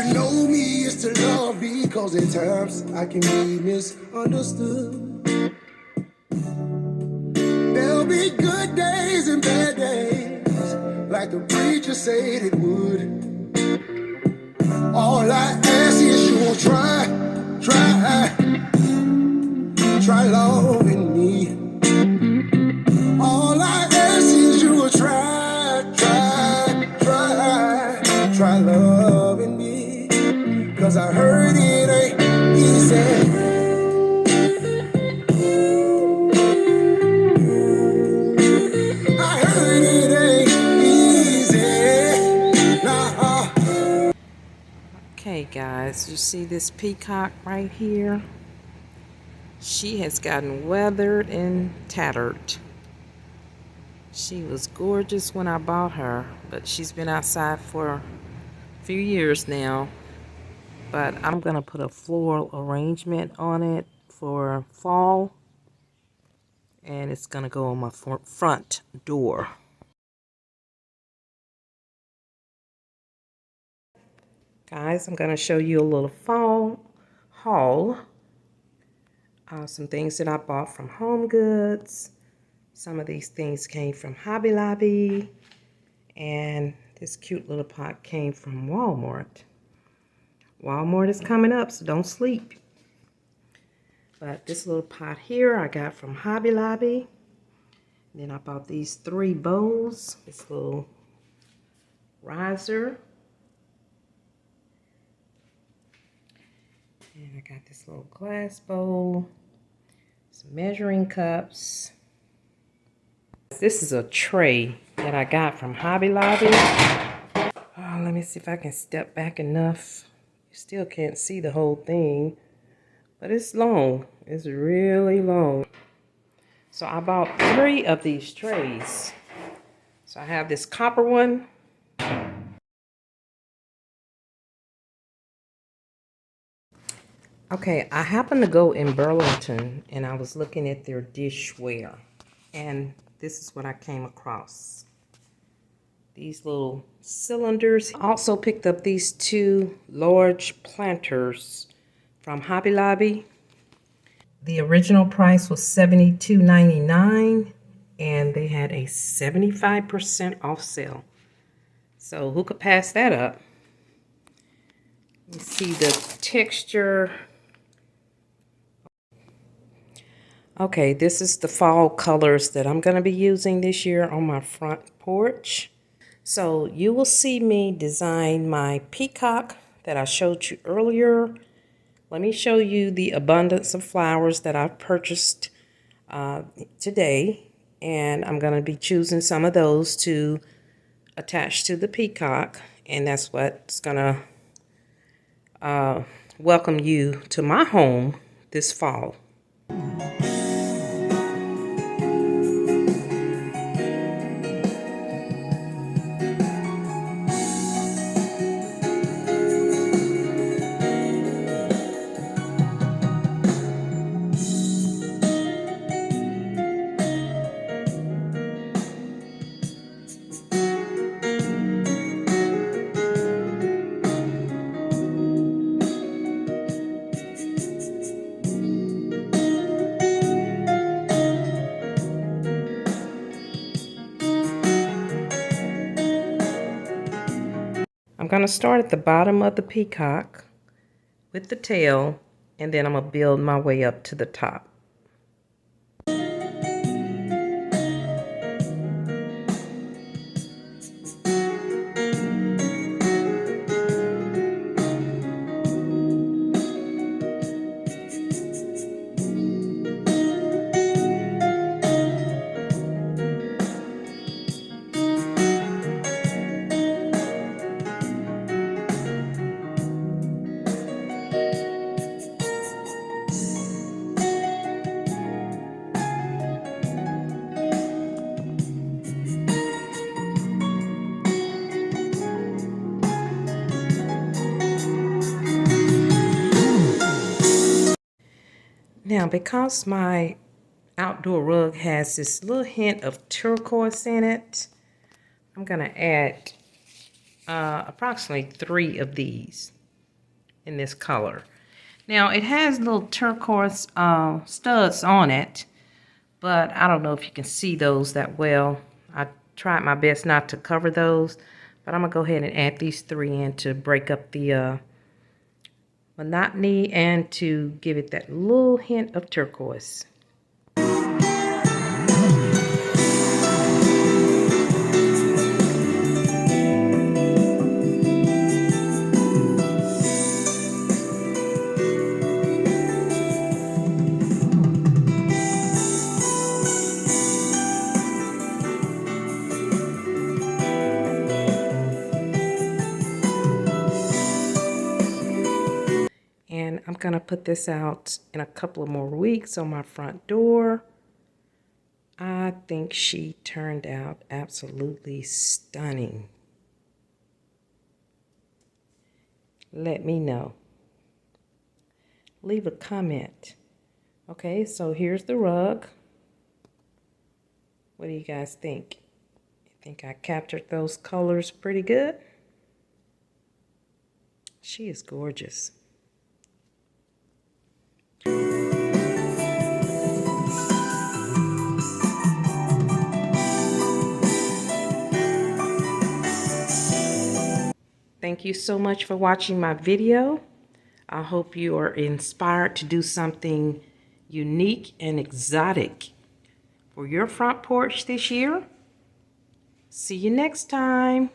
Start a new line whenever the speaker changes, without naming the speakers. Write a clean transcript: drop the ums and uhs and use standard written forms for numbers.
To know me is to love me, cause at times I can be misunderstood. There'll be good days and bad days, like the preacher said it would. All I ask is you will try loving me. All I ask is you will try loving me. Cause I heard it ain't easy. I heard it ain't easy. Nah.
Okay guys, you see this peacock right here? She has gotten weathered and tattered. She was gorgeous when I bought her, but she's been outside for a few years now. But I'm gonna put a floral arrangement on it for fall, and it's gonna go on my front door. Guys, I'm gonna show you a little fall haul. Some things that I bought from Home Goods. Some of these things came from Hobby Lobby, and this cute little pot came from Walmart. Walmart is coming up, so don't sleep. But this little pot here I got from Hobby Lobby. Then I bought these 3 bowls. This little riser. And I got this little glass bowl. Some measuring cups. This is a tray that I got from Hobby Lobby. Oh, let me see if I can step back enough. You still can't see the whole thing, but it's long. It's really long. So I bought 3 of these trays. So I have this copper one. Okay, I happened to go in Burlington and I was looking at their dishware. And this is what I came across. These little cylinders. I also picked up these 2 large planters from Hobby Lobby. The original price was $72.99 and they had a 75% off sale. So who could pass that up? You see the texture. Okay, this is the fall colors that I'm going to be using this year on my front porch. So you will see me design my peacock that I showed you earlier. Let me show you the abundance of flowers that I've purchased today. And I'm going to be choosing some of those to attach to the peacock. And that's what's going to welcome you to my home this fall. I'm going to start at the bottom of the peacock with the tail, and then I'm going to build my way up to the top. Now, because my outdoor rug has this little hint of turquoise in it, I'm going to add approximately 3 of these. in this color. Now, it has little turquoise studs on it, but I don't know if you can see those that well. I tried my best not to cover those, but I'm going to go ahead and add these 3 in to break up the monotony and to give it that little hint of turquoise. And I'm going to put this out in a couple of more weeks on my front door. I think she turned out absolutely stunning. Let me know. Leave a comment. Okay, so here's the rug. What do you guys think? You think I captured those colors pretty good? She is gorgeous. Thank you so much for watching my video. I hope you are inspired to do something unique and exotic for your front porch this year. See you next time.